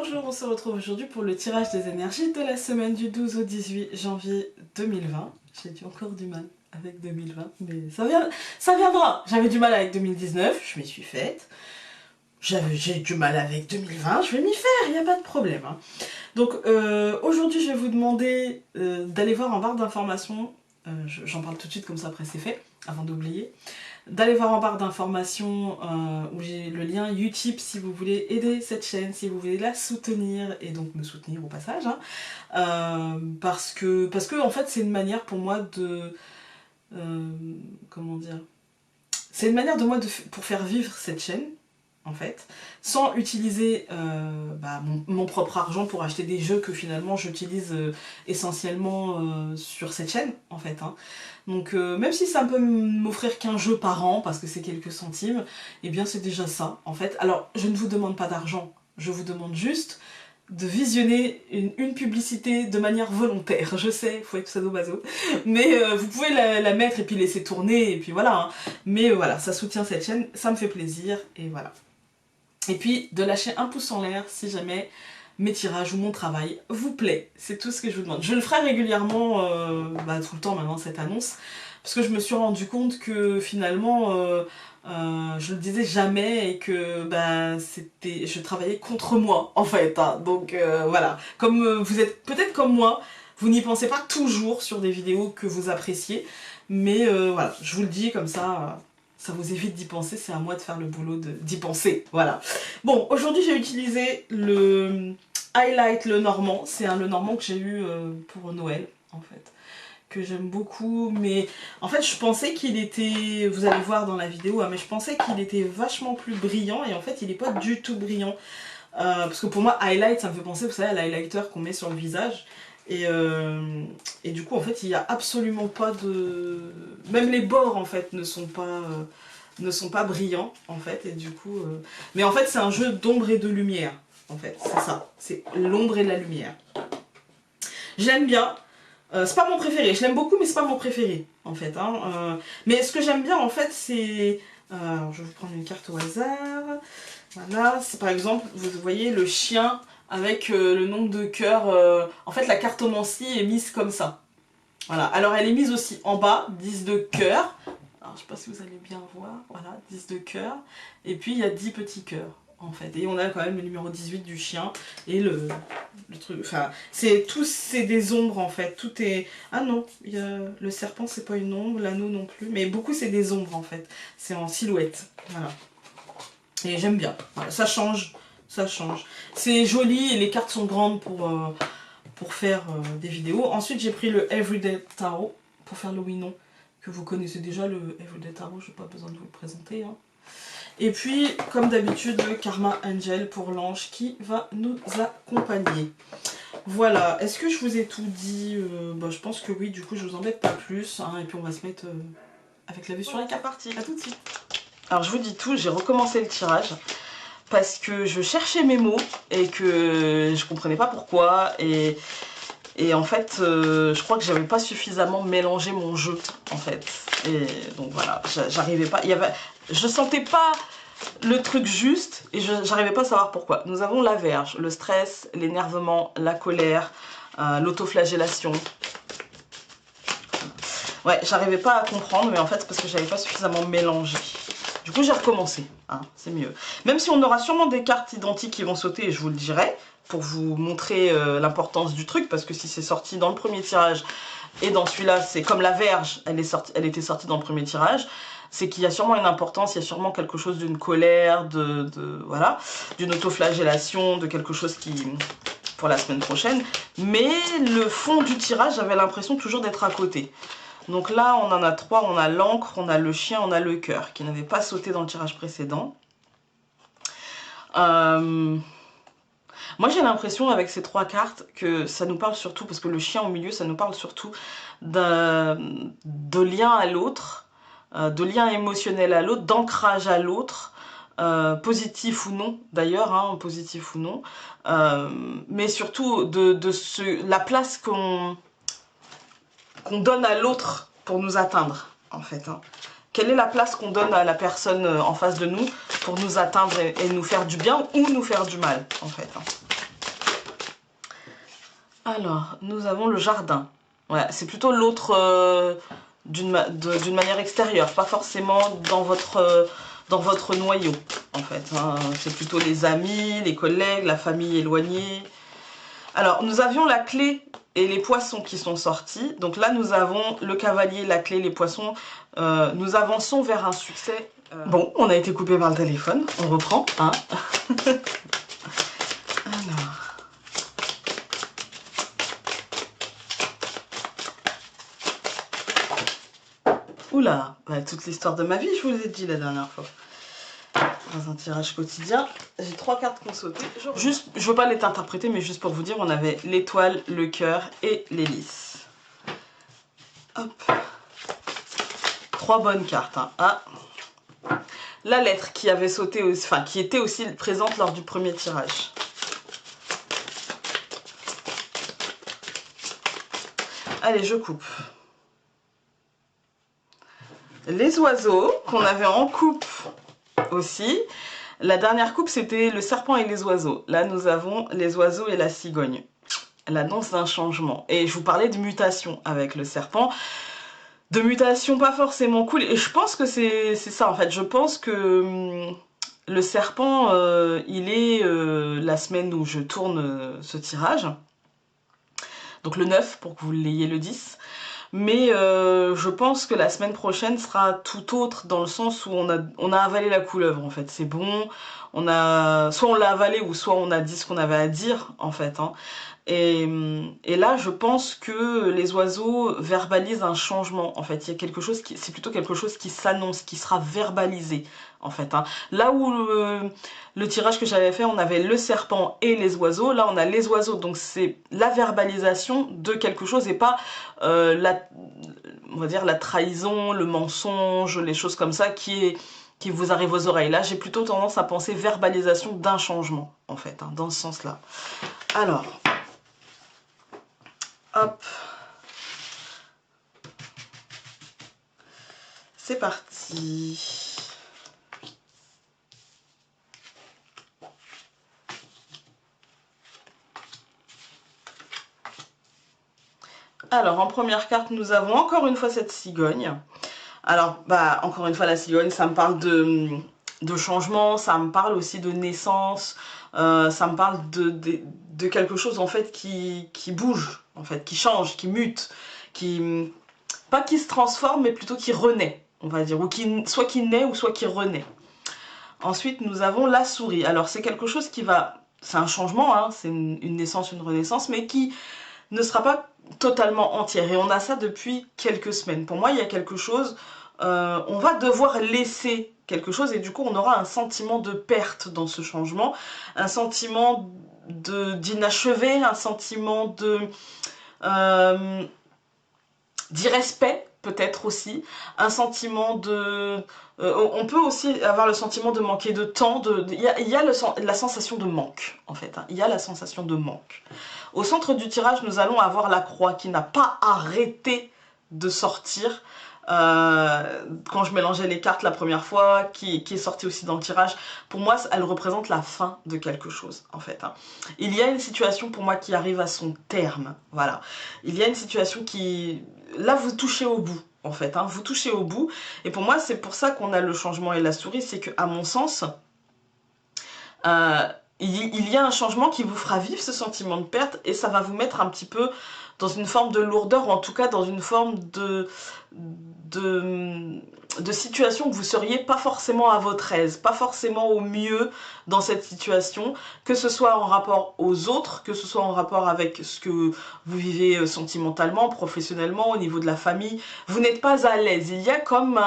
Bonjour, on se retrouve aujourd'hui pour le tirage des énergies de la semaine du 12 au 18 janvier 2020. J'ai eu encore du mal avec 2020, mais ça viendra. J'avais du mal avec 2019, je m'y suis faite. J'ai du mal avec 2020, je vais m'y faire, il n'y a pas de problème. Donc aujourd'hui, je vais vous demander d'aller voir en barre d'informations, j'en parle tout de suite comme ça après c'est fait, avant d'oublier. D'aller voir en barre d'informations où j'ai le lien Utip si vous voulez aider cette chaîne, si vous voulez la soutenir et donc me soutenir au passage. Parce que en fait c'est une manière pour moi de... comment dire, c'est une manière de moi pour faire vivre cette chaîne en fait, sans utiliser mon propre argent pour acheter des jeux que finalement j'utilise essentiellement sur cette chaîne en fait. Donc même si ça peut m'offrir qu'un jeu par an parce que c'est quelques centimes, et bien c'est déjà ça en fait. Alors je ne vous demande pas d'argent, je vous demande juste de visionner une publicité de manière volontaire. Je sais, il faut être sadomaso, mais vous pouvez la mettre et puis laisser tourner et puis voilà. Mais voilà, ça soutient cette chaîne, ça me fait plaisir et voilà. Et puis de lâcher un pouce en l'air si jamais mes tirages ou mon travail vous plaît. C'est tout ce que je vous demande. Je le ferai régulièrement, tout le temps maintenant cette annonce, parce que je me suis rendu compte que finalement je le disais jamais et que je travaillais contre moi en fait. Donc voilà, comme vous êtes peut-être comme moi, vous n'y pensez pas toujours sur des vidéos que vous appréciez, mais voilà, je vous le dis comme ça. Ça vous évite d'y penser, c'est à moi de faire le boulot d'y penser, voilà. Bon, aujourd'hui j'ai utilisé le Highlight Le Normand, c'est un Le Normand que j'ai eu pour Noël, en fait, que j'aime beaucoup, mais en fait je pensais qu'il était, vous allez voir dans la vidéo, mais je pensais qu'il était vachement plus brillant, et en fait il n'est pas du tout brillant, parce que pour moi Highlight ça me fait penser, vous savez, à l'highlighter qu'on met sur le visage, et du coup en fait il n'y a absolument pas de... Même les bords en fait ne sont pas brillants en fait, et du coup... Mais en fait c'est un jeu d'ombre et de lumière, en fait, c'est ça, c'est l'ombre et la lumière. J'aime bien, c'est pas mon préféré, je l'aime beaucoup mais c'est pas mon préféré en fait. Mais ce que j'aime bien en fait c'est... je vais vous prendre une carte au hasard, voilà, c'est par exemple, vous voyez le chien avec le nombre de cœurs, en fait la cartomancie est mise comme ça. Voilà, alors elle est mise aussi en bas, 10 de cœur. Alors je sais pas si vous allez bien voir, voilà, 10 de cœur. Et puis il y a 10 petits cœurs en fait. Et on a quand même le numéro 18 du chien et le truc, enfin, c'est des ombres en fait, tout est... Ah non, le serpent c'est pas une ombre, l'anneau non plus, mais beaucoup c'est des ombres en fait, c'est en silhouette, voilà. Et j'aime bien, voilà, ça change. Ça change. C'est joli et les cartes sont grandes pour faire des vidéos. Ensuite j'ai pris le Everyday Tarot pour faire le oui-non, que vous connaissez déjà, le Everyday Tarot, je n'ai pas besoin de vous le présenter. Et puis comme d'habitude le Karma Angel pour l'ange qui va nous accompagner. Voilà, est-ce que je vous ai tout dit? Je pense que oui, du coup je vous embête pas plus. Et puis on va se mettre avec la vue sur la carte. Parti, à tout de suite. Alors je vous dis tout, j'ai recommencé le tirage parce que je cherchais mes mots et que je comprenais pas pourquoi, et en fait je crois que j'avais pas suffisamment mélangé mon jeu en fait, et donc voilà, j'arrivais pas, je sentais pas le truc juste et j'arrivais pas à savoir pourquoi. Nous avons la Vierge, le stress, l'énervement, la colère, l'autoflagellation. Ouais, j'arrivais pas à comprendre, mais en fait c'est parce que j'avais pas suffisamment mélangé. Du coup j'ai recommencé, c'est mieux. Même si on aura sûrement des cartes identiques qui vont sauter, et je vous le dirai, pour vous montrer l'importance du truc, parce que si c'est sorti dans le premier tirage, et dans celui-là, c'est comme la Vierge, elle était sortie dans le premier tirage, c'est qu'il y a sûrement une importance, il y a sûrement quelque chose d'une colère, voilà, d'une autoflagellation, de quelque chose qui... pour la semaine prochaine. Mais le fond du tirage, j'avais l'impression toujours d'être à côté. Donc là, on en a 3, on a l'encre, on a le chien, on a le cœur, qui n'avait pas sauté dans le tirage précédent. Moi, j'ai l'impression avec ces 3 cartes que ça nous parle surtout, parce que le chien au milieu, ça nous parle surtout de lien à l'autre, de lien émotionnel à l'autre, d'ancrage à l'autre, positif ou non d'ailleurs, positif ou non, mais surtout la place qu'on donne à l'autre pour nous atteindre, en fait. Quelle est la place qu'on donne à la personne en face de nous pour nous atteindre et nous faire du bien ou nous faire du mal, en fait. Alors, nous avons le jardin. Ouais, c'est plutôt l'autre d'une manière extérieure, pas forcément dans votre noyau, en fait. Hein. C'est plutôt les amis, les collègues, la famille éloignée. Alors, nous avions la clé et les poissons qui sont sortis. Donc là, nous avons le cavalier, la clé, les poissons. Nous avançons vers un succès. Bon, on a été coupé par le téléphone. On reprend. Hein. Alors... Oula, bah, toute l'histoire de ma vie, je vous l'ai dit la dernière fois. Dans un tirage quotidien, j'ai 3 cartes qu'on sautait. Juste, je veux pas les interpréter, mais juste pour vous dire, on avait l'étoile, le cœur et l'hélice. Hop. 3 bonnes cartes. Hein. Ah. La lettre qui avait sauté, enfin qui était aussi présente lors du premier tirage. Allez, je coupe. Les oiseaux, qu'on avait en coupe aussi. La dernière coupe, c'était le serpent et les oiseaux. Là, nous avons les oiseaux et la cigogne. La danse d'un changement. Et je vous parlais de mutation avec le serpent. De mutation pas forcément cool. Et je pense que c'est ça, en fait. Je pense que le serpent, il est la semaine où je tourne ce tirage. Donc le 9, pour que vous l'ayez le 10. Mais je pense que la semaine prochaine sera tout autre dans le sens où on a avalé la couleuvre en fait. C'est bon, soit on l'a avalé ou soit on a dit ce qu'on avait à dire en fait. Hein. Et là je pense que les oiseaux verbalisent un changement en fait. Il y a quelque chose c'est plutôt quelque chose qui s'annonce, qui sera verbalisé en fait. Hein. Là où le tirage que j'avais fait, on avait le serpent et les oiseaux. Là on a les oiseaux, donc c'est la verbalisation de quelque chose et pas on va dire la trahison, le mensonge, les choses comme ça qui vous arrivent aux oreilles. Là, j'ai plutôt tendance à penser verbalisation d'un changement, en fait, hein, dans ce sens-là. Alors, hop. C'est parti. Alors, en première carte, nous avons encore une fois cette cigogne. Alors, bah, encore une fois, la cigogne, ça me parle de changement, ça me parle aussi de naissance, ça me parle de quelque chose, en fait, qui bouge, en fait, qui change, qui mute, pas qui se transforme, mais plutôt qui renaît, on va dire, ou soit qui naît, ou soit qui renaît. Ensuite, nous avons la souris. Alors, c'est quelque chose qui va... C'est un changement, hein, c'est une naissance, une renaissance, mais qui ne sera pas totalement entière. Et on a ça depuis quelques semaines. Pour moi, il y a quelque chose... on va devoir laisser quelque chose et du coup, on aura un sentiment de perte dans ce changement, un sentiment d'inachevé, un sentiment d'irrespect peut-être aussi, un sentiment on peut aussi avoir le sentiment de manquer de temps, il y a la sensation de manque en fait, hein, il y a la sensation de manque. Au centre du tirage, nous allons avoir la croix qui n'a pas arrêté de sortir. Quand je mélangeais les cartes la première fois, qui est sortie aussi dans le tirage, pour moi elle représente la fin de quelque chose en fait. Hein. Il y a une situation pour moi qui arrive à son terme, voilà. Il y a une situation qui... Là vous touchez au bout en fait, hein. Vous touchez au bout et pour moi c'est pour ça qu'on a le changement et la souris, c'est que à mon sens... il y a un changement qui vous fera vivre ce sentiment de perte et ça va vous mettre un petit peu dans une forme de lourdeur ou en tout cas dans une forme de situation où vous seriez pas forcément à votre aise, pas forcément au mieux dans cette situation, que ce soit en rapport aux autres, que ce soit en rapport avec ce que vous vivez sentimentalement, professionnellement, au niveau de la famille. Vous n'êtes pas à l'aise, il y a comme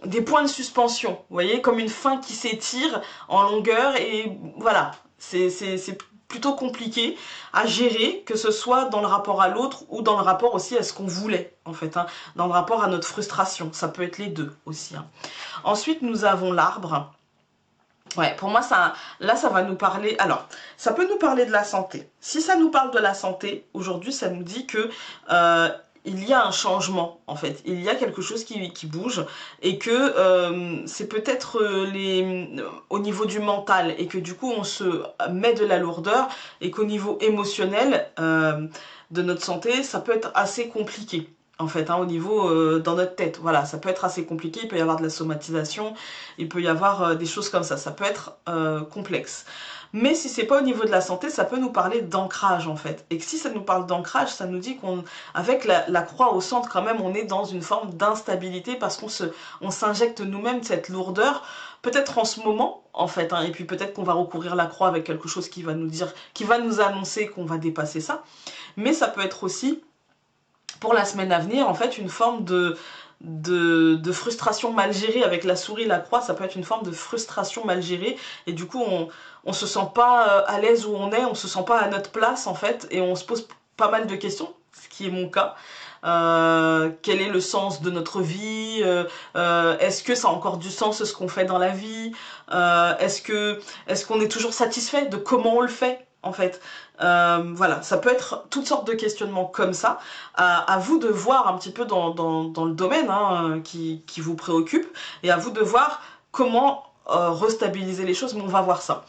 des points de suspension, vous voyez, comme une fin qui s'étire en longueur et voilà, c'est plutôt compliqué à gérer, que ce soit dans le rapport à l'autre ou dans le rapport aussi à ce qu'on voulait en fait, hein, dans le rapport à notre frustration, ça peut être les deux aussi. Hein. Ensuite nous avons l'arbre. Ouais, pour moi, là, ça va nous parler... Alors, ça peut nous parler de la santé. Si ça nous parle de la santé, aujourd'hui, ça nous dit que il y a un changement en fait, il y a quelque chose qui bouge et que c'est peut-être au niveau du mental et que du coup on se met de la lourdeur et qu'au niveau émotionnel de notre santé ça peut être assez compliqué. En fait, hein, au niveau dans notre tête, voilà, ça peut être assez compliqué, il peut y avoir de la somatisation, il peut y avoir des choses comme ça peut être complexe. Mais si c'est pas au niveau de la santé, ça peut nous parler d'ancrage en fait. Et que si ça nous parle d'ancrage, ça nous dit qu'on, avec la croix au centre quand même, on est dans une forme d'instabilité parce on s'injecte nous-mêmes cette lourdeur, peut-être en ce moment en fait, hein, et puis peut-être qu'on va recouvrir la croix avec quelque chose qui va nous dire, qui va nous annoncer qu'on va dépasser ça. Mais ça peut être aussi, pour la semaine à venir, en fait, une forme de frustration mal gérée avec la souris, la croix, ça peut être une forme de frustration mal gérée et du coup on se sent pas à l'aise où on est, on se sent pas à notre place en fait et on se pose pas mal de questions, ce qui est mon cas. Quel est le sens de notre vie, est-ce que ça a encore du sens ce qu'on fait dans la vie, est-ce qu'on est toujours satisfait de comment on le fait en fait. Voilà, ça peut être toutes sortes de questionnements comme ça, à vous de voir un petit peu dans le domaine hein, qui vous préoccupe, et à vous de voir comment restabiliser les choses, mais on va voir ça.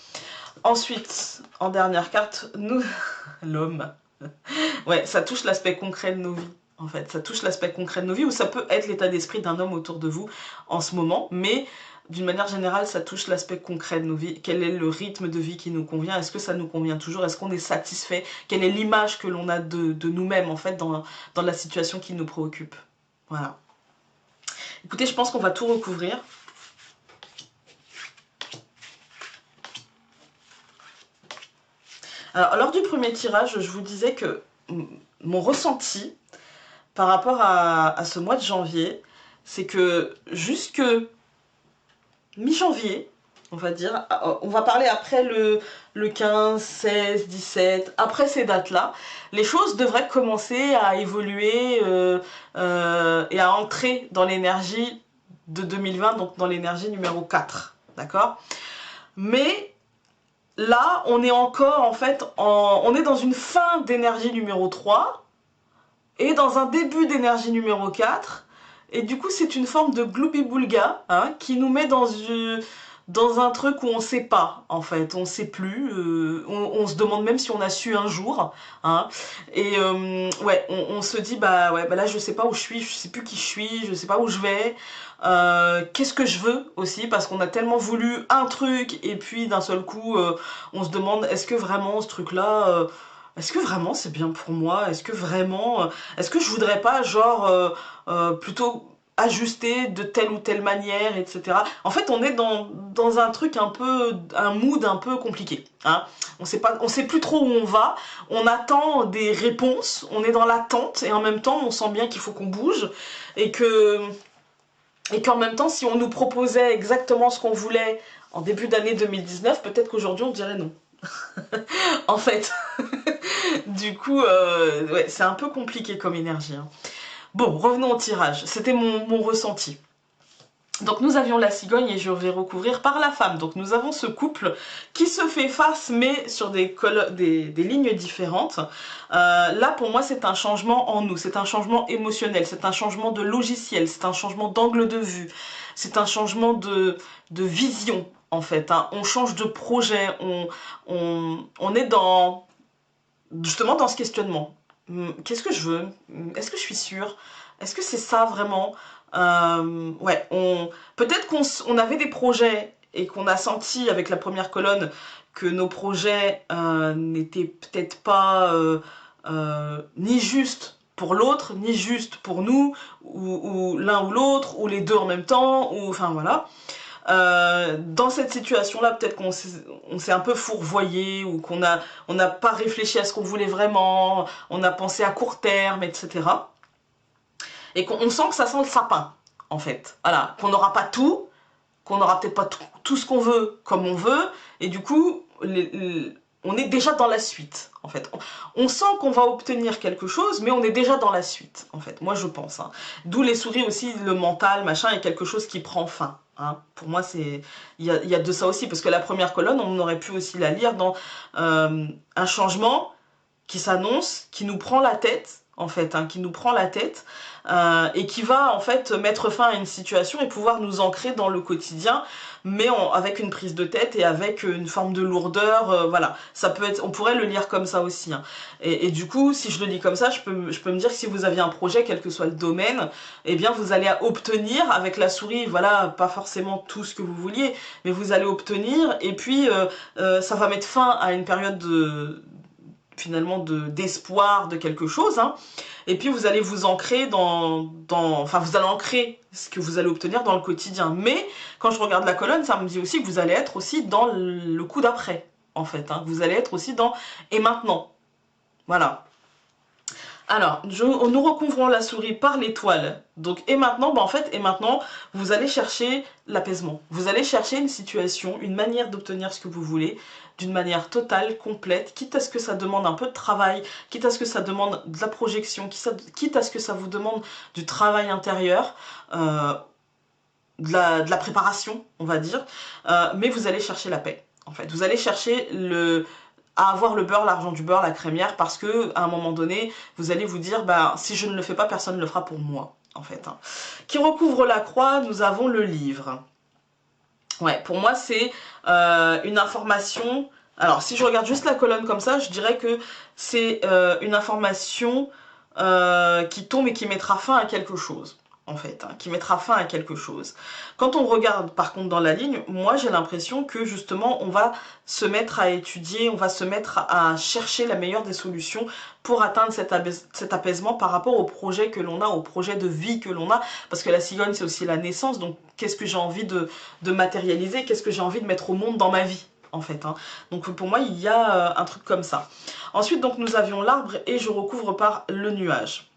Ensuite, en dernière carte, nous, l'homme. Ouais, ça touche l'aspect concret de nos vies. En fait, ça touche l'aspect concret de nos vies, ou ça peut être l'état d'esprit d'un homme autour de vous en ce moment, mais d'une manière générale, ça touche l'aspect concret de nos vies. Quel est le rythme de vie qui nous convient? Est-ce que ça nous convient toujours? Est-ce qu'on est satisfait? Quelle est l'image que l'on a de nous-mêmes, en fait, dans la situation qui nous préoccupe? Voilà. Écoutez, je pense qu'on va tout recouvrir. Alors, lors du premier tirage, je vous disais que mon ressenti par rapport à ce mois de janvier, c'est que jusque mi-janvier, on va dire, on va parler après le 15, 16, 17, après ces dates-là, les choses devraient commencer à évoluer et à entrer dans l'énergie de 2020, donc dans l'énergie numéro 4, d'accord? Mais là, on est encore, en fait, on est dans une fin d'énergie numéro 3 et dans un début d'énergie numéro 4. Et du coup, c'est une forme de gloubi-boulga hein, qui nous met dans un truc où on sait pas, en fait. On sait plus. On se demande même si on a su un jour. Hein, et ouais, on se dit, bah ouais, bah là, je sais pas où je suis, je sais plus qui je suis, je sais pas où je vais. Qu'est-ce que je veux aussi, parce qu'on a tellement voulu un truc, et puis d'un seul coup, on se demande, est-ce que vraiment ce truc-là... est-ce que vraiment c'est bien pour moi? Est-ce que vraiment... est-ce que je voudrais pas, genre, plutôt ajuster de telle ou telle manière, etc. En fait, on est dans un truc un peu... un mood un peu compliqué. Hein. On sait plus trop où on va. On attend des réponses. On est dans l'attente. Et en même temps, on sent bien qu'il faut qu'on bouge. Et qu'en même temps, si on nous proposait exactement ce qu'on voulait en début d'année 2019, peut-être qu'aujourd'hui, on dirait non. En fait... Du coup, ouais, c'est un peu compliqué comme énergie. Hein. Bon, revenons au tirage. C'était mon ressenti. Donc nous avions la cigogne et je vais recouvrir par la femme. Donc nous avons ce couple qui se fait face mais sur des lignes différentes. Là pour moi c'est un changement en nous, c'est un changement émotionnel, c'est un changement de logiciel, c'est un changement d'angle de vue, c'est un changement de vision en fait. Hein. On change de projet, on est dans... justement dans ce questionnement. Qu'est-ce que je veux? Est-ce que je suis sûre? Est-ce que c'est ça vraiment? Ouais, peut-être qu'on avait des projets et qu'on a senti avec la première colonne que nos projets n'étaient peut-être pas ni justes pour l'autre, ni justes pour nous, ou l'un ou l'autre, ou les deux en même temps, ou enfin voilà. Dans cette situation-là, peut-être qu'on s'est un peu fourvoyé ou qu'on n'a pas réfléchi à ce qu'on voulait vraiment, on a pensé à court terme, etc. Et qu'on sent que ça sent le sapin, en fait. Voilà, qu'on n'aura pas tout, qu'on n'aura peut-être pas tout ce qu'on veut comme on veut, et du coup, on est déjà dans la suite, en fait. On sent qu'on va obtenir quelque chose, mais on est déjà dans la suite, en fait. Moi, je pense. Hein. D'où les souris aussi, le mental, machin, est quelque chose qui prend fin. Hein. Pour moi, il y a de ça aussi, parce que la première colonne, on aurait pu aussi la lire dans un changement qui s'annonce, qui nous prend la tête, en fait, hein, qui nous prend la tête et qui va en fait mettre fin à une situation et pouvoir nous ancrer dans le quotidien, mais avec une prise de tête et avec une forme de lourdeur, voilà. Ça peut être, on pourrait le lire comme ça aussi, hein. Et du coup, si je le lis comme ça, je peux me dire que si vous aviez un projet, quel que soit le domaine, eh bien vous allez obtenir avec la souris, voilà, pas forcément tout ce que vous vouliez, mais vous allez obtenir, et puis ça va mettre fin à une période finalement d'espoir de quelque chose, hein. Et puis vous allez vous ancrer enfin vous allez ancrer ce que vous allez obtenir dans le quotidien. Mais quand je regarde la colonne, ça me dit aussi que vous allez être aussi dans le coup d'après, en fait, hein. Vous allez être aussi dans et maintenant. Voilà. Alors, nous recouvrons la souris par l'étoile. Donc, et maintenant, en fait, et maintenant, vous allez chercher l'apaisement. Vous allez chercher une situation, une manière d'obtenir ce que vous voulez, d'une manière totale, complète, quitte à ce que ça demande un peu de travail, quitte à ce que ça demande de la projection, quitte à ce que ça vous demande du travail intérieur, de la préparation, on va dire, mais vous allez chercher la paix, en fait. Vous allez chercher à avoir le beurre, l'argent du beurre, la crémière, parce que à un moment donné, vous allez vous dire, bah, si je ne le fais pas, personne ne le fera pour moi, en fait, hein. Qui recouvre la croix, nous avons le livre. Ouais, pour moi, c'est une information. Alors, si je regarde juste la colonne comme ça, je dirais que c'est une information qui tombe et qui mettra fin à quelque chose, en fait, hein, qui mettra fin à quelque chose. Quand on regarde, par contre, dans la ligne, moi, j'ai l'impression que, justement, on va se mettre à étudier, on va se mettre à chercher la meilleure des solutions pour atteindre cet apaisement par rapport au projet que l'on a, au projet de vie que l'on a, parce que la cigogne, c'est aussi la naissance, donc qu'est-ce que j'ai envie de matérialiser, qu'est-ce que j'ai envie de mettre au monde dans ma vie, en fait, hein. Donc pour moi, il y a un truc comme ça. Ensuite, donc, nous avions l'arbre et je recouvre par le nuage.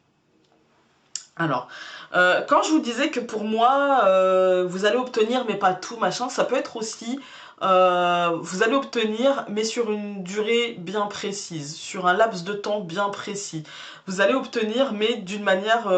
Alors, quand je vous disais que pour moi, vous allez obtenir, mais pas tout, machin, ça peut être aussi, vous allez obtenir, mais sur une durée bien précise, sur un laps de temps bien précis. Vous allez obtenir, mais d'une manière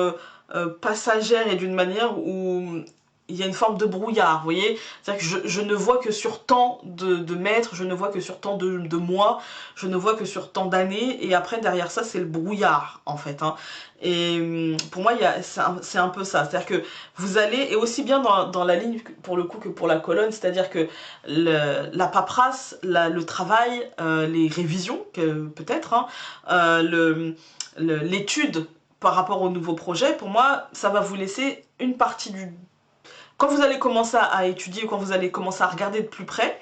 passagère et d'une manière où il y a une forme de brouillard, vous voyez. C'est-à-dire que je ne vois que sur tant de mètres, je ne vois que sur tant de mois, je ne vois que sur tant d'années, et après derrière ça c'est le brouillard, en fait, hein. Et pour moi c'est un peu ça, c'est-à-dire que vous allez, et aussi bien dans la ligne pour le coup que pour la colonne, c'est-à-dire que la paperasse, le travail, les révisions peut-être, hein, l'étude par rapport au nouveau projet, pour moi ça va vous laisser une partie du... Quand vous allez commencer à étudier, quand vous allez commencer à regarder de plus près,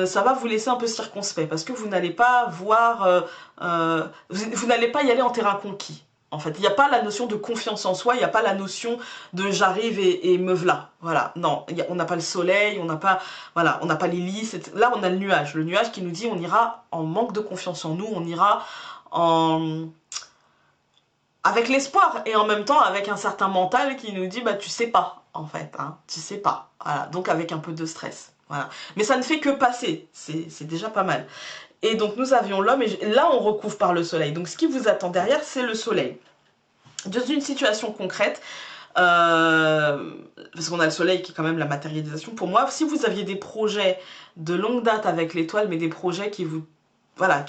ça va vous laisser un peu circonspect, parce que vous n'allez pas voir, vous n'allez pas y aller en terrain conquis. En fait, il n'y a pas la notion de confiance en soi, il n'y a pas la notion de j'arrive et me v'là. Voilà, non, on n'a pas le soleil, on n'a pas, voilà, on n'a pas l'hélice. Là, on a le nuage qui nous dit on ira en manque de confiance en nous, on ira avec l'espoir et en même temps avec un certain mental qui nous dit bah tu sais pas, en fait, hein, tu sais pas. Voilà, donc avec un peu de stress. Voilà. Mais ça ne fait que passer, c'est déjà pas mal. Et donc nous avions l'homme, et là on recouvre par le soleil. Donc ce qui vous attend derrière, c'est le soleil. Dans une situation concrète, parce qu'on a le soleil qui est quand même la matérialisation. Pour moi, si vous aviez des projets de longue date avec l'étoile, mais des projets qui vous... Voilà,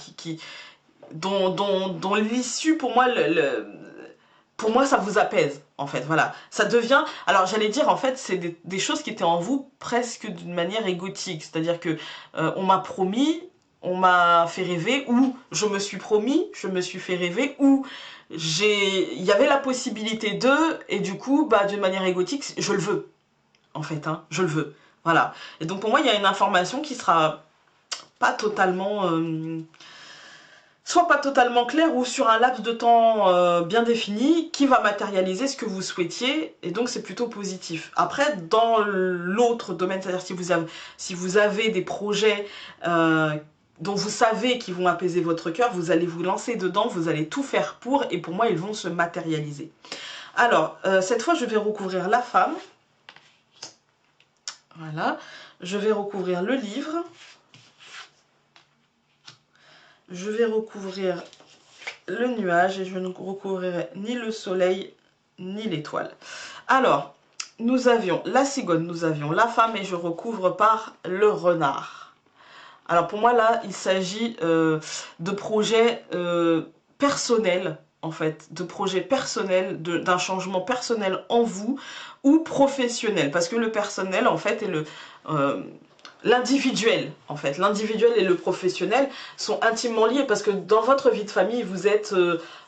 dont l'issue, pour moi, pour moi, ça vous apaise, en fait, voilà. Ça devient... Alors, j'allais dire, en fait, c'est des choses qui étaient en vous presque d'une manière égotique. C'est-à-dire que on m'a promis, on m'a fait rêver, ou je me suis promis, je me suis fait rêver, ou il y avait la possibilité de, et du coup, bah, d'une manière égotique, je le veux, en fait, hein, je le veux. Voilà. Et donc, pour moi, il y a une information qui sera pas totalement... soit pas totalement clair ou sur un laps de temps bien défini qui va matérialiser ce que vous souhaitiez, et donc c'est plutôt positif. Après, dans l'autre domaine, c'est-à-dire si vous avez des projets dont vous savez qu'ils vont apaiser votre cœur, vous allez vous lancer dedans, vous allez tout faire pour, et pour moi ils vont se matérialiser. Alors, cette fois je vais recouvrir la femme, voilà, je vais recouvrir le livre, je vais recouvrir le nuage, et je ne recouvrirai ni le soleil ni l'étoile. Alors, nous avions la cigogne, nous avions la femme, et je recouvre par le renard. Alors pour moi là, il s'agit de projets personnels, en fait, de projets personnels, d'un changement personnel en vous ou professionnel. Parce que le personnel, en fait, est l'individuel, en fait. L'individuel et le professionnel sont intimement liés parce que dans votre vie de famille, vous êtes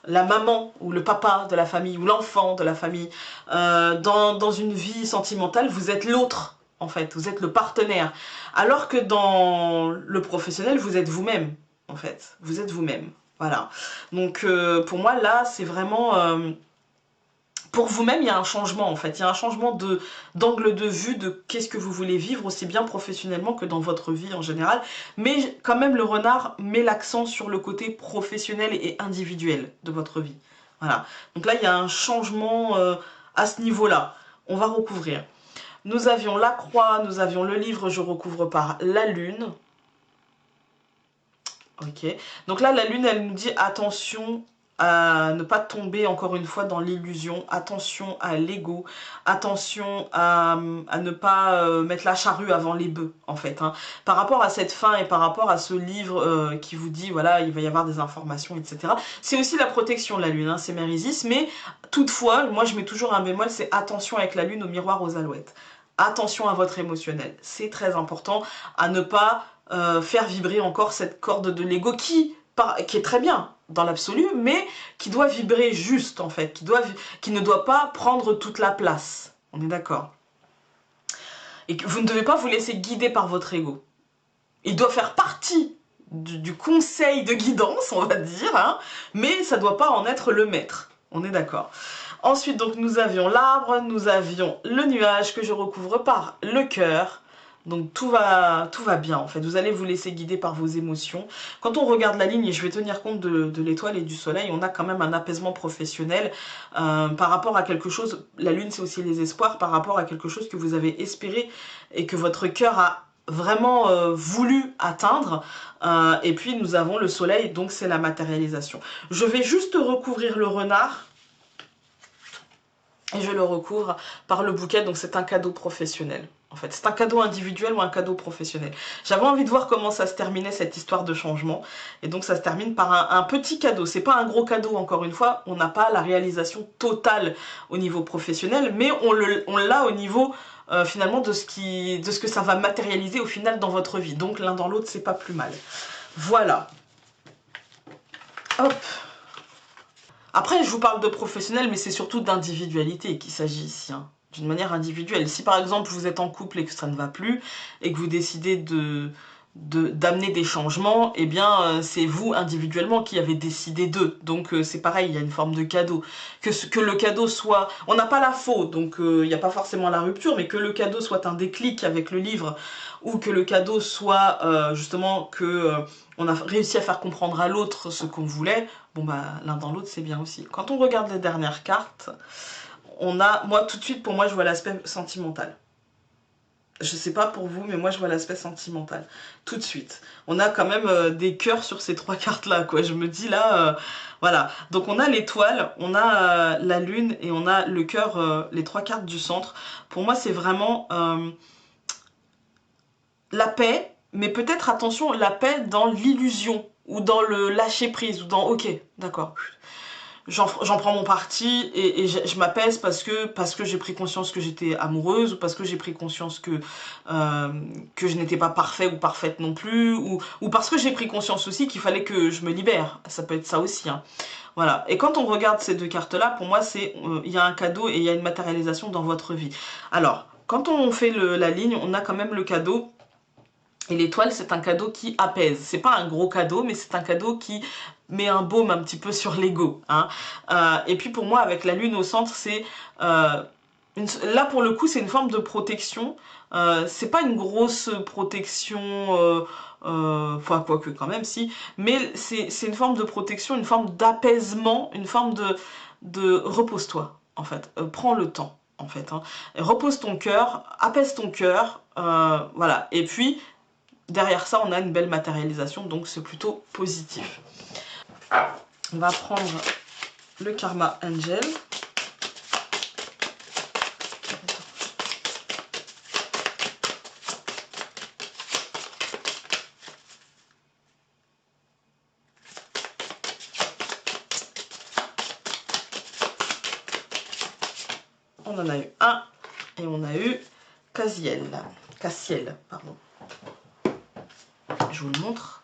la maman ou le papa de la famille ou l'enfant de la famille. Dans une vie sentimentale, vous êtes l'autre, en fait. Vous êtes le partenaire. Alors que dans le professionnel, vous êtes vous-même, en fait. Vous êtes vous-même. Voilà. Donc, pour moi, là, c'est vraiment... pour vous-même, il y a un changement en fait, il y a un changement d'angle de vue de qu'est-ce que vous voulez vivre, aussi bien professionnellement que dans votre vie en général. Mais quand même, le renard met l'accent sur le côté professionnel et individuel de votre vie. Voilà. Donc là, il y a un changement à ce niveau-là. On va recouvrir. Nous avions la croix, nous avions le livre Je recouvre par la lune. Ok. Donc là, la lune, elle nous dit attention à ne pas tomber encore une fois dans l'illusion, attention à l'ego, attention à ne pas mettre la charrue avant les bœufs, en fait. Hein. Par rapport à cette fin et par rapport à ce livre qui vous dit, voilà, il va y avoir des informations, etc. C'est aussi la protection de la lune, hein, c'est Mérisis, mais toutefois, moi je mets toujours un bémol, c'est attention avec la lune au miroir aux alouettes. Attention à votre émotionnel, c'est très important à ne pas faire vibrer encore cette corde de l'ego qui est très bien dans l'absolu, mais qui doit vibrer juste en fait, qui ne doit pas prendre toute la place. On est d'accord? Et que vous ne devez pas vous laisser guider par votre ego. Il doit faire partie du conseil de guidance, on va dire, hein, mais ça ne doit pas en être le maître. On est d'accord. Ensuite, donc, nous avions l'arbre, nous avions le nuage que je recouvre par le cœur. Donc tout va bien en fait, vous allez vous laisser guider par vos émotions. Quand on regarde la ligne, et je vais tenir compte de l'étoile et du soleil, on a quand même un apaisement professionnel par rapport à quelque chose, la lune c'est aussi les espoirs, par rapport à quelque chose que vous avez espéré et que votre cœur a vraiment voulu atteindre. Et puis nous avons le soleil, donc c'est la matérialisation. Je vais juste recouvrir le renard. Et je le recouvre par le bouquet, donc c'est un cadeau professionnel. En fait, c'est un cadeau individuel ou un cadeau professionnel. J'avais envie de voir comment ça se terminait cette histoire de changement. Et donc ça se termine par un petit cadeau. C'est pas un gros cadeau, encore une fois. On n'a pas la réalisation totale au niveau professionnel, mais on l'a au niveau finalement de ce que ça va matérialiser au final dans votre vie. Donc l'un dans l'autre, c'est pas plus mal. Voilà. Hop. Après, je vous parle de professionnel, mais c'est surtout d'individualité qu'il s'agit ici, hein, d'une manière individuelle. Si par exemple vous êtes en couple et que ça ne va plus, et que vous décidez d'amener des changements, eh bien c'est vous individuellement qui avez décidé d'eux. Donc c'est pareil, il y a une forme de cadeau. Que le cadeau soit... On n'a pas la faute, donc il n'y a pas forcément la rupture, mais que le cadeau soit un déclic avec le livre, ou que le cadeau soit justement que... on a réussi à faire comprendre à l'autre ce qu'on voulait, bon bah l'un dans l'autre c'est bien aussi. Quand on regarde les dernières cartes, on a, moi tout de suite pour moi je vois l'aspect sentimental. Je sais pas pour vous, mais moi je vois l'aspect sentimental. Tout de suite. On a quand même des cœurs sur ces trois cartes-là, quoi. Je me dis là, voilà. Donc on a l'étoile, on a la lune et on a le cœur, les trois cartes du centre. Pour moi c'est vraiment la paix, mais peut-être attention, la paix dans l'illusion, ou dans le lâcher prise, ou dans ok, d'accord. J'en prends mon parti et je m'apaise parce que j'ai pris conscience que j'étais amoureuse, ou parce que j'ai pris conscience que je n'étais pas parfait ou parfaite non plus, ou parce que j'ai pris conscience aussi qu'il fallait que je me libère. Ça peut être ça aussi, hein. Voilà. Et quand on regarde ces deux cartes-là, pour moi, c'est il y a un cadeau et il y a une matérialisation dans votre vie. Alors, quand on fait la ligne, on a quand même le cadeau. Et l'étoile, c'est un cadeau qui apaise. C'est pas un gros cadeau, mais c'est un cadeau qui met un baume un petit peu sur l'ego. Hein. Et puis pour moi, avec la lune au centre, c'est... là, pour le coup, c'est une forme de protection. C'est pas une grosse protection... enfin, quoique quand même, si. Mais c'est une forme de protection, une forme d'apaisement, une forme de repose-toi, en fait. Prends le temps, en fait. Hein. Repose ton cœur, apaise ton cœur, voilà. Et puis... derrière ça, on a une belle matérialisation, donc c'est plutôt positif. On va prendre le Karma Angel. On en a eu un et on a eu Cassiel. Cassiel, pardon. Je vous le montre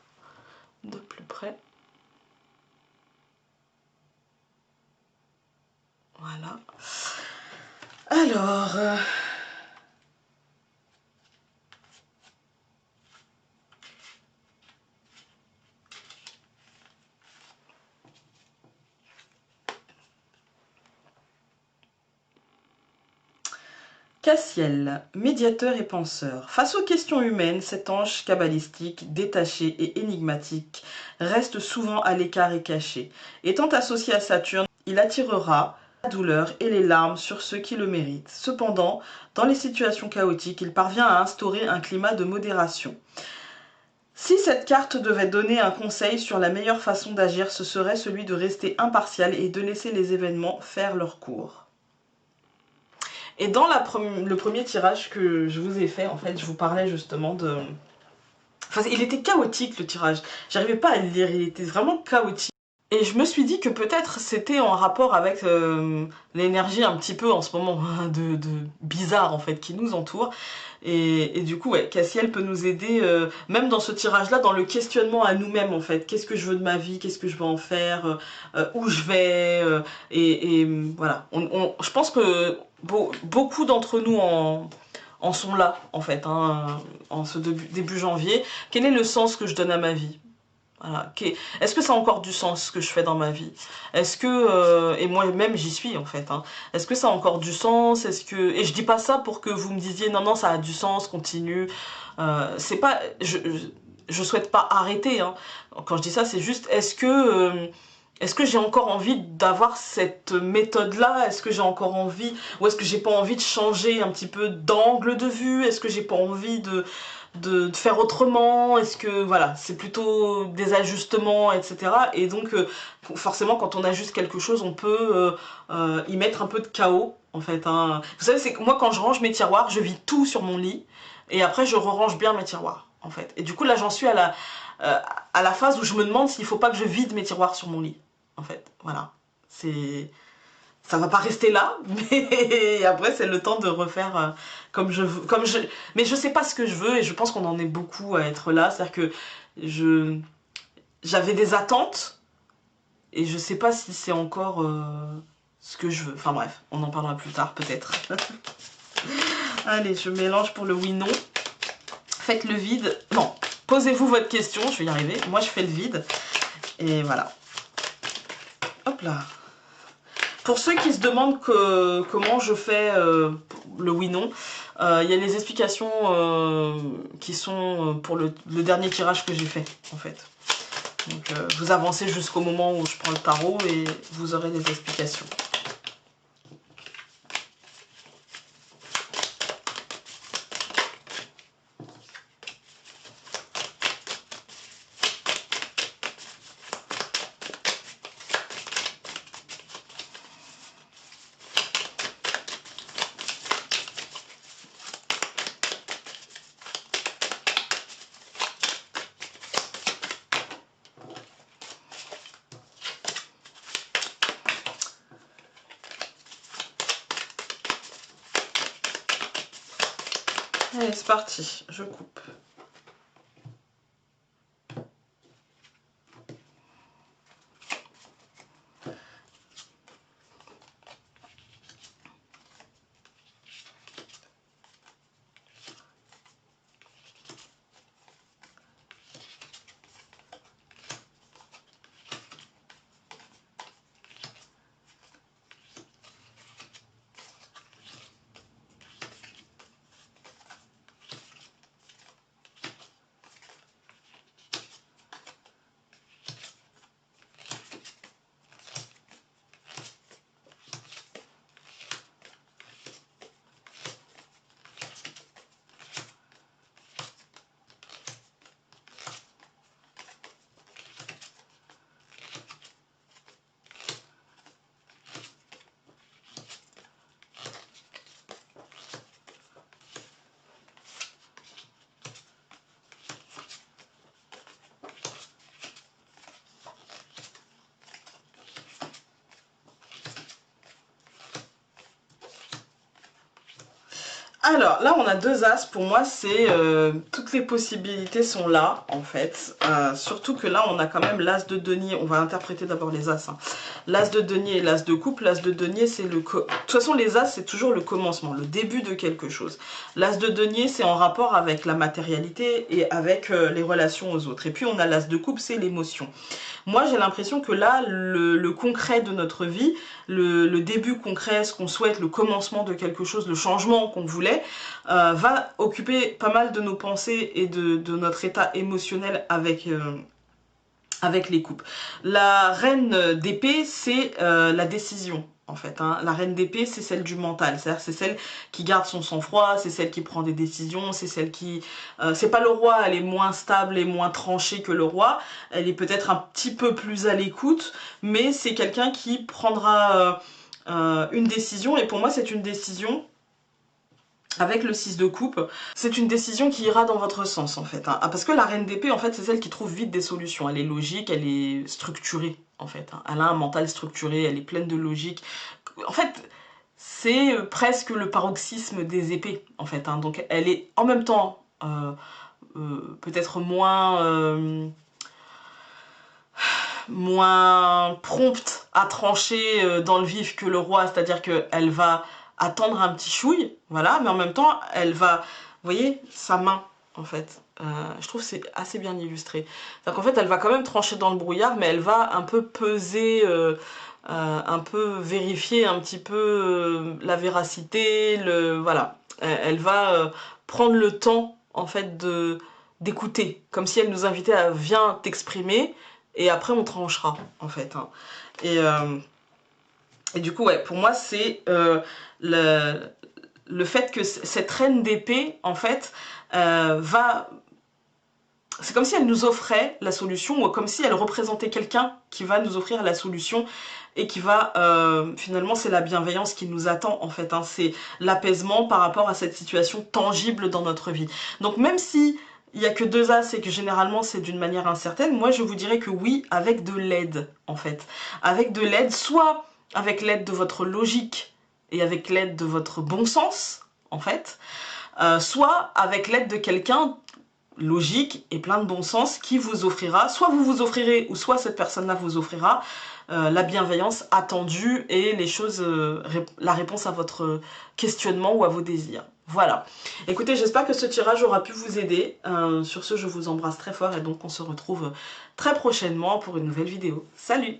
de plus près. Voilà. Alors... Cassiel, médiateur et penseur. Face aux questions humaines, cet ange kabbalistique, détaché et énigmatique, reste souvent à l'écart et caché. Étant associé à Saturne, il attirera la douleur et les larmes sur ceux qui le méritent. Cependant, dans les situations chaotiques, il parvient à instaurer un climat de modération. Si cette carte devait donner un conseil sur la meilleure façon d'agir, ce serait celui de rester impartial et de laisser les événements faire leur cours. Et dans le premier tirage que je vous ai fait, en fait, je vous parlais justement de... Enfin, il était chaotique le tirage. J'arrivais pas à le lire, il était vraiment chaotique. Et je me suis dit que peut-être c'était en rapport avec l'énergie un petit peu en ce moment de bizarre en fait qui nous entoure. Et du coup, ouais, Cassiel peut nous aider, même dans ce tirage-là, dans le questionnement à nous-mêmes en fait. Qu'est-ce que je veux de ma vie? Qu'est-ce que je veux en faire? Où je vais? Voilà. Je pense que beaucoup d'entre nous en sont là en fait, hein, en ce début janvier. Quel est le sens que je donne à ma vie? Voilà. Est-ce que ça a encore du sens ce que je fais dans ma vie? Est-ce que, et moi-même j'y suis en fait, hein. Est-ce que ça a encore du sens? Et je dis pas ça pour que vous me disiez non, non, ça a du sens, continue. C'est pas, je souhaite pas arrêter, hein. Quand je dis ça, c'est juste, est-ce que j'ai encore envie d'avoir cette méthode-là? Est-ce que j'ai encore envie, ou est-ce que j'ai pas envie de changer un petit peu d'angle de vue? Est-ce que j'ai pas envie de faire autrement? Est-ce que, voilà, c'est plutôt des ajustements, etc. Et donc, forcément, quand on ajuste quelque chose, on peut y mettre un peu de chaos, en fait, hein. Vous savez, c'est que moi, quand je range mes tiroirs, je vide tout sur mon lit, et après, je re-range bien mes tiroirs, en fait. Et du coup, là, j'en suis à la phase où je me demande s'il faut pas que je vide mes tiroirs sur mon lit, en fait. Voilà. C'est... Ça va pas rester là, mais après c'est le temps de refaire comme je veux, mais je sais pas ce que je veux et je pense qu'on en est beaucoup à être là, c'est-à-dire que j'avais des attentes et je sais pas si c'est encore ce que je veux. Enfin bref, on en parlera plus tard peut-être. Allez, je mélange pour le oui/non. Faites le vide. Non, posez-vous votre question, je vais y arriver. Moi je fais le vide et voilà. Hop là. Pour ceux qui se demandent comment je fais le oui-non, il y a les explications qui sont pour le dernier tirage que j'ai fait, en fait. Donc vous avancez jusqu'au moment où je prends le tarot et vous aurez des explications. Allez, c'est parti, je coupe. Alors là on a deux as, pour moi c'est toutes les possibilités sont là en fait, surtout que là on a quand même l'as de denier, on va interpréter d'abord les as, hein. L'as de denier et l'as de coupe, l'as de denier c'est le... De toute façon les as c'est toujours le commencement, le début de quelque chose. L'as de denier c'est en rapport avec la matérialité et avec les relations aux autres, et puis on a l'as de coupe, c'est l'émotion. Moi j'ai l'impression que là le concret de notre vie, le début concret, ce qu'on souhaite, le commencement de quelque chose, le changement qu'on voulait, va occuper pas mal de nos pensées et de notre état émotionnel avec les coupes. La reine d'épée, c'est la décision. En fait, hein. La reine d'épée, c'est celle du mental, c'est-à-dire c'est celle qui garde son sang-froid, c'est celle qui prend des décisions, c'est celle qui... c'est pas le roi, elle est moins stable et moins tranchée que le roi, elle est peut-être un petit peu plus à l'écoute, mais c'est quelqu'un qui prendra une décision, et pour moi c'est une décision... Avec le 6 de coupe, c'est une décision qui ira dans votre sens en fait, hein. Parce que la reine d'épée en fait c'est celle qui trouve vite des solutions, elle est logique, elle est structurée en fait, hein. Elle a un mental structuré, elle est pleine de logique. En fait c'est presque le paroxysme des épées en fait, hein. Donc elle est en même temps peut-être moins prompte à trancher dans le vif que le roi, c'est-à-dire qu'elle va attendre un petit chouille, voilà, mais en même temps, elle va, vous voyez, sa main, en fait, je trouve que c'est assez bien illustré. C'est-à-dire qu'en fait, elle va quand même trancher dans le brouillard, mais elle va un peu peser, un peu vérifier un petit peu la véracité, voilà. Elle va prendre le temps, en fait, d'écouter, comme si elle nous invitait à viens t'exprimer, et après on tranchera en fait, hein. Et du coup ouais, pour moi c'est le fait que cette reine d'épée en fait va... C'est comme si elle nous offrait la solution, ou comme si elle représentait quelqu'un qui va nous offrir la solution et qui va, finalement c'est la bienveillance qui nous attend en fait, hein. C'est l'apaisement par rapport à cette situation tangible dans notre vie. Donc même si il n'y a que deux as et que généralement c'est d'une manière incertaine, moi je vous dirais que oui, avec de l'aide en fait. Avec de l'aide, soit avec l'aide de votre logique et avec l'aide de votre bon sens en fait, soit avec l'aide de quelqu'un logique et plein de bon sens qui vous offrira, soit vous vous offrirez, ou soit cette personne-là vous offrira la bienveillance attendue et les choses, la réponse à votre questionnement ou à vos désirs. Voilà. Écoutez, j'espère que ce tirage aura pu vous aider. Sur ce, je vous embrasse très fort et donc on se retrouve très prochainement pour une nouvelle vidéo. Salut!